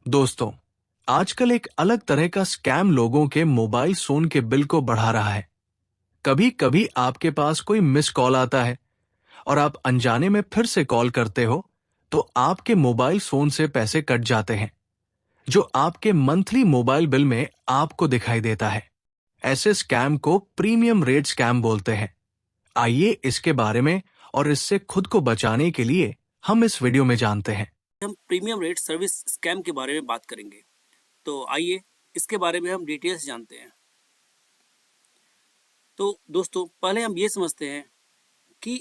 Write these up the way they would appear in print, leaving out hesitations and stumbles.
दोस्तों, आजकल एक अलग तरह का स्कैम लोगों के मोबाइल फोन के बिल को बढ़ा रहा है। कभी कभी आपके पास कोई मिस कॉल आता है और आप अनजाने में फिर से कॉल करते हो, तो आपके मोबाइल फोन से पैसे कट जाते हैं, जो आपके मंथली मोबाइल बिल में आपको दिखाई देता है। ऐसे स्कैम को प्रीमियम रेट स्कैम बोलते हैं। आइए इसके बारे में और इससे खुद को बचाने के लिए हम इस वीडियो में जानते हैं। हम प्रीमियम रेट सर्विस स्कैम के बारे में बात करेंगे। तो आइए इसके बारे में हम डिटेल्स जानते हैं। तो दोस्तों, पहले हम ये समझते हैं कि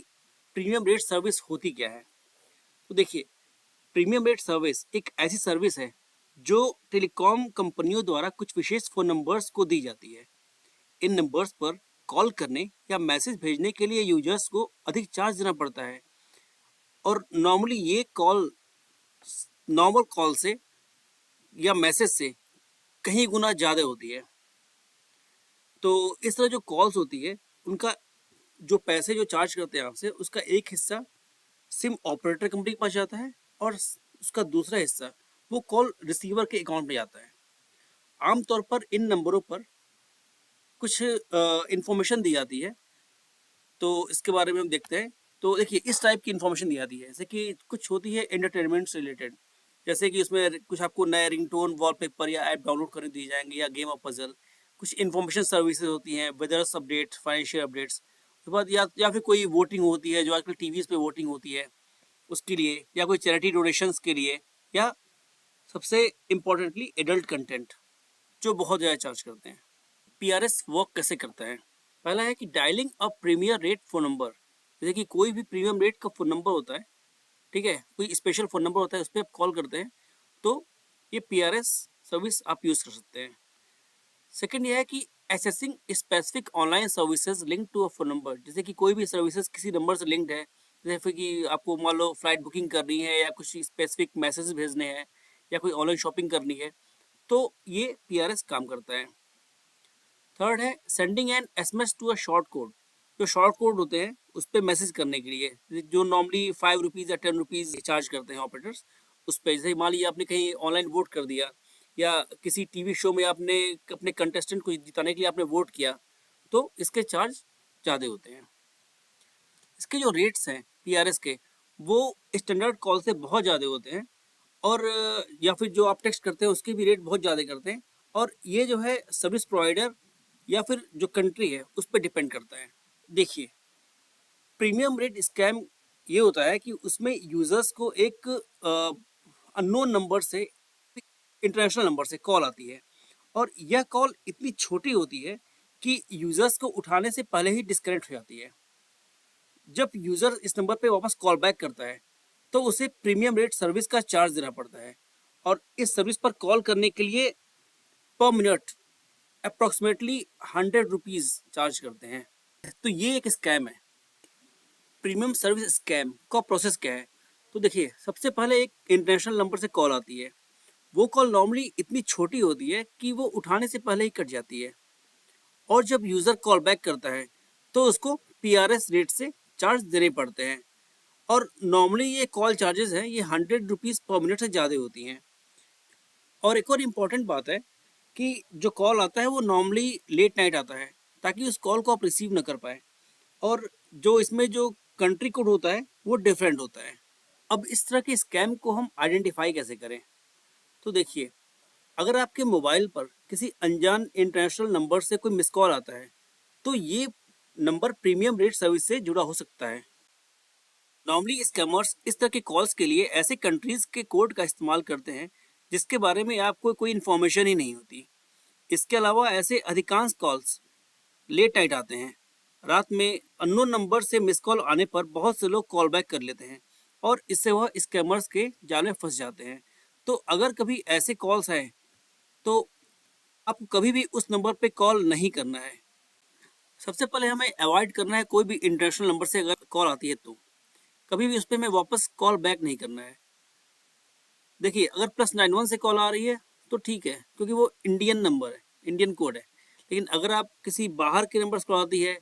प्रीमियम रेट सर्विस होती क्या है। तो देखिए, प्रीमियम रेट सर्विस एक ऐसी सर्विस है जो टेलीकॉम कंपनियों द्वारा कुछ विशेष फ़ोन नंबर्स को दी जाती है। इन नंबर्स पर कॉल करने या मैसेज भेजने के लिए यूजर्स को अधिक चार्ज देना पड़ता है, और नॉर्मली ये कॉल नॉर्मल कॉल से या मैसेज से कहीं गुना ज़्यादा होती है। तो इस तरह जो कॉल्स होती है, उनका जो पैसे जो चार्ज करते हैं आपसे, उसका एक हिस्सा सिम ऑपरेटर कंपनी के पास जाता है और उसका दूसरा हिस्सा वो कॉल रिसीवर के अकाउंट में जाता है। आमतौर पर इन नंबरों पर कुछ इंफॉर्मेशन दी जाती है, तो इसके बारे में हम देखते हैं। तो देखिए, इस टाइप की इंफॉर्मेशन दी जाती है, जैसे कि कुछ होती है एंटरटेनमेंट से रिलेटेड, जैसे कि उसमें कुछ आपको नए रिंगटोन, वॉलपेपर या ऐप डाउनलोड करने दिए जाएंगे, या गेम और पजल। कुछ इन्फॉर्मेशन सर्विसेज होती हैं, वेदर्स अपडेट, फाइनेंशियल अपडेट्स। उसके बाद या फिर कोई वोटिंग होती है, जो आजकल टीवीज़ पे वोटिंग होती है, उसके लिए, या कोई चैरिटी डोनेशंस के लिए, या सबसे इम्पोर्टेंटली एडल्ट कंटेंट, जो बहुत ज़्यादा चार्ज करते हैं। पीआरएस वर्क कैसे करता है? पहला है कि डायलिंग अ प्रीमियर रेट फ़ोन नंबर। जैसे कि कोई भी प्रीमियम रेट का फ़ोन नंबर होता है, ठीक है, कोई स्पेशल फ़ोन नंबर होता है, उस पर आप कॉल करते हैं, तो ये पीआरएस सर्विस आप यूज़ कर सकते हैं। सेकंड ये है कि accessing specific online services link to a phone number. जैसे कि कोई भी सर्विसेज किसी नंबर से लिंक्ड है, जैसे कि आपको मान लो फ्लाइट बुकिंग करनी है, या कुछ स्पेसिफिक मैसेज भेजने हैं, या कोई ऑनलाइन शॉपिंग करनी है, तो ये पीआरएस काम करता है। थर्ड है sending an SMS to a short code. जो शॉर्ट कोड होते हैं उस पर मैसेज करने के लिए, जो नॉर्मली 5 रुपीज़ या 10 रुपीज़ चार्ज करते हैं ऑपरेटर्स, उस पर। जैसे मान लीजिए आपने कहीं ऑनलाइन वोट कर दिया, या किसी टीवी शो में आपने अपने कंटेस्टेंट को जिताने के लिए आपने वोट किया, तो इसके चार्ज ज़्यादा होते हैं। इसके जो रेट्स हैं पीआरएस के, वो स्टैंडर्ड कॉल से बहुत ज़्यादा होते हैं, और या फिर जो आप टेक्स्ट करते हैं उसके भी रेट बहुत ज़्यादा करते हैं। और ये जो है सर्विस प्रोवाइडर या फिर जो कंट्री है उस पर डिपेंड करता है। देखिए, प्रीमियम रेट स्कैम ये होता है कि उसमें यूजर्स को एक अननोन नंबर से, इंटरनेशनल नंबर से कॉल आती है, और यह कॉल इतनी छोटी होती है कि यूजर्स को उठाने से पहले ही डिस्कनेक्ट हो जाती है। जब यूजर इस नंबर पे वापस कॉल बैक करता है, तो उसे प्रीमियम रेट सर्विस का चार्ज देना पड़ता है, और इस सर्विस पर कॉल करने के लिए पर मिनट अप्रोक्सीमेटली 100 रुपीज़ चार्ज करते हैं। तो ये एक स्कैम है। प्रीमियम सर्विस स्कैम का प्रोसेस क्या है? तो देखिए, सबसे पहले एक इंटरनेशनल नंबर से कॉल आती है। वो कॉल नॉर्मली इतनी छोटी होती है कि वो उठाने से पहले ही कट जाती है, और जब यूज़र कॉल बैक करता है तो उसको पीआरएस रेट से चार्ज देने पड़ते हैं। और नॉर्मली ये कॉल चार्जेस हैं, ये 100 रुपीज़ पर मिनट से ज़्यादा होती हैं। और एक और इम्पॉर्टेंट बात है कि जो कॉल आता है वो नॉर्मली लेट नाइट आता है, ताकि उस कॉल को आप रिसीव ना कर पाए। और जो इसमें जो कंट्री कोड होता है वो डिफरेंट होता है। अब इस तरह के स्कैम को हम आइडेंटिफाई कैसे करें? तो देखिए, अगर आपके मोबाइल पर किसी अनजान इंटरनेशनल नंबर से कोई मिस कॉल आता है, तो ये नंबर प्रीमियम रेट सर्विस से जुड़ा हो सकता है। नॉर्मली स्कैमर्स इस तरह के कॉल्स के लिए ऐसे कंट्रीज के कोड का इस्तेमाल करते हैं जिसके बारे में आपको कोई इन्फॉर्मेशन ही नहीं होती। इसके अलावा ऐसे अधिकांश कॉल्स लेट नाइट आते हैं। रात में अननोन नंबर से मिस कॉल आने पर बहुत से लोग कॉल बैक कर लेते हैं, और इससे वह स्कैमर्स के जाल में फंस जाते हैं। तो अगर कभी ऐसे कॉल्स आए, तो आपको कभी भी उस नंबर पे कॉल नहीं करना है। सबसे पहले हमें अवॉइड करना है, कोई भी इंटरनेशनल नंबर से अगर कॉल आती है तो कभी भी उस पर हमें वापस कॉल बैक नहीं करना है। देखिए, अगर +91 से कॉल आ रही है तो ठीक है, क्योंकि वो इंडियन नंबर है, इंडियन कोड है। लेकिन अगर आप किसी बाहर के नंबर से कॉल आती है,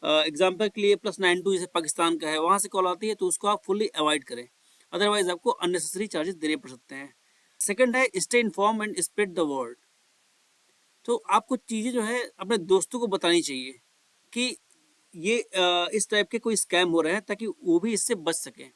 एग्जाम्पल के लिए +92 जैसे पाकिस्तान का है, वहाँ से कॉल आती है, तो उसको आप फुल्ली अवॉइड करें। अदरवाइज आपको अननेसेसरी चार्जेस देने पड़ सकते हैं। सेकंड है stay inform and spread the word. तो आपको चीज़ें जो है अपने दोस्तों को बतानी चाहिए कि ये इस टाइप के कोई स्कैम हो रहे हैं, ताकि वो भी इससे बच सकें।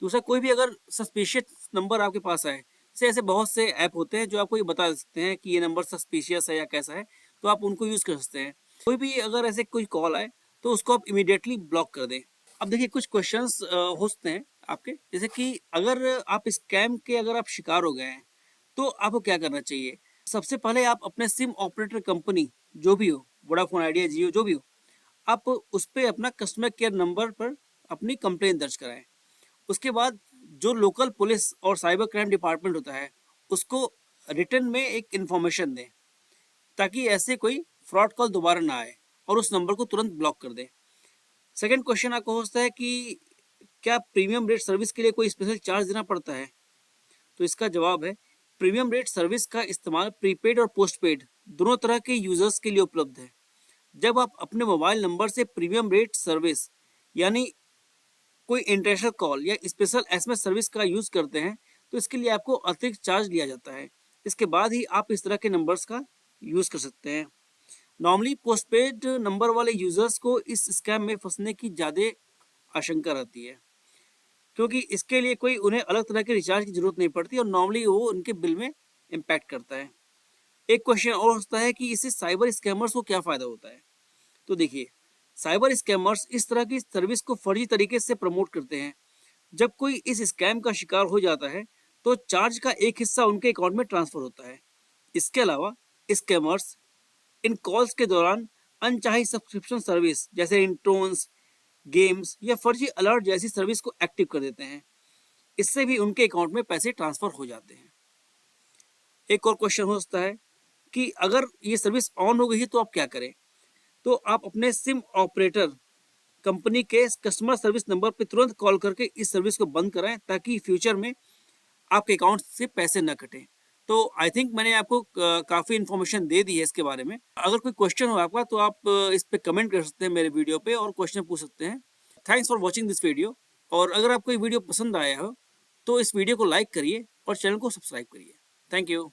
दूसरा, कोई भी अगर सस्पिशियस नंबर आपके पास आए, जैसे ऐसे बहुत से ऐप होते हैं जो आपको ये बता सकते हैं कि ये नंबर सस्पिशियस है या कैसा है, तो आप उनको यूज़ कर सकते हैं। कोई भी अगर ऐसे कोई कॉल आए तो उसको आप इमीडिएटली ब्लॉक कर दें। अब देखिए, कुछ क्वेश्चंस हो सकते हैं आपके, जैसे कि अगर आप स्कैम के अगर आप शिकार हो गए हैं तो आपको क्या करना चाहिए। सबसे पहले आप अपने सिम ऑपरेटर कंपनी जो भी हो, वोडाफोन, आइडिया, जियो, जो भी हो, आप उस पर अपना कस्टमर केयर नंबर पर अपनी कंप्लेन दर्ज कराएं। उसके बाद जो लोकल पुलिस और साइबर क्राइम डिपार्टमेंट होता है उसको रिटर्न में एक इन्फॉर्मेशन दें, ताकि ऐसे कोई फ्रॉड कॉल दोबारा ना आए, और उस नंबर को तुरंत ब्लॉक कर दें। सेकंड क्वेश्चन आपको हो सकता है कि क्या प्रीमियम रेट सर्विस के लिए कोई स्पेशल चार्ज देना पड़ता है। तो इसका जवाब है, प्रीमियम रेट सर्विस का इस्तेमाल प्रीपेड और पोस्टपेड दोनों तरह के यूजर्स के लिए उपलब्ध है। जब आप अपने मोबाइल नंबर से प्रीमियम रेट सर्विस यानी कोई इंटरनेशनल कॉल या स्पेशल एसएमएस सर्विस का यूज करते हैं तो इसके लिए आपको अतिरिक्त चार्ज लिया जाता है। इसके बाद ही आप इस तरह के नंबर्स का यूज कर सकते हैं। नॉर्मली पोस्टपेड नंबर वाले यूजर्स को इस स्कैम में फंसने की ज़्यादा आशंका रहती है, क्योंकि इसके लिए कोई उन्हें अलग तरह के रिचार्ज की जरूरत नहीं पड़ती और नॉर्मली वो उनके बिल में इम्पैक्ट करता है। एक क्वेश्चन और होता है कि इससे साइबर स्कैमर्स को क्या फ़ायदा होता है। तो देखिए, साइबर स्कैमर्स इस तरह की सर्विस को फर्जी तरीके से प्रमोट करते हैं। जब कोई इस स्कैम का शिकार हो जाता है तो चार्ज का एक हिस्सा उनके अकाउंट में ट्रांसफर होता है। इसके अलावा स्कैमर्स इन कॉल्स के दौरान अनचाही सब्सक्रिप्शन सर्विस जैसे रिंगटोन्स, गेम्स या फर्जी अलर्ट जैसी सर्विस को एक्टिव कर देते हैं। इससे भी उनके अकाउंट में पैसे ट्रांसफर हो जाते हैं। एक और क्वेश्चन हो सकता है कि अगर ये सर्विस ऑन हो गई है तो आप क्या करें। तो आप अपने सिम ऑपरेटर कंपनी के कस्टमर सर्विस नंबर पर तुरंत कॉल करके इस सर्विस को बंद कराएं, ताकि फ्यूचर में आपके अकाउंट से पैसे न कटें। तो आई थिंक मैंने आपको काफ़ी इन्फॉर्मेशन दे दी है इसके बारे में। अगर कोई क्वेश्चन हो आपका तो आप इस पे कमेंट कर सकते हैं मेरे वीडियो पे और क्वेश्चन पूछ सकते हैं। Thanks for watching this video. और अगर आपको ये वीडियो पसंद आया हो तो इस वीडियो को लाइक करिए और चैनल को सब्सक्राइब करिए। Thank you.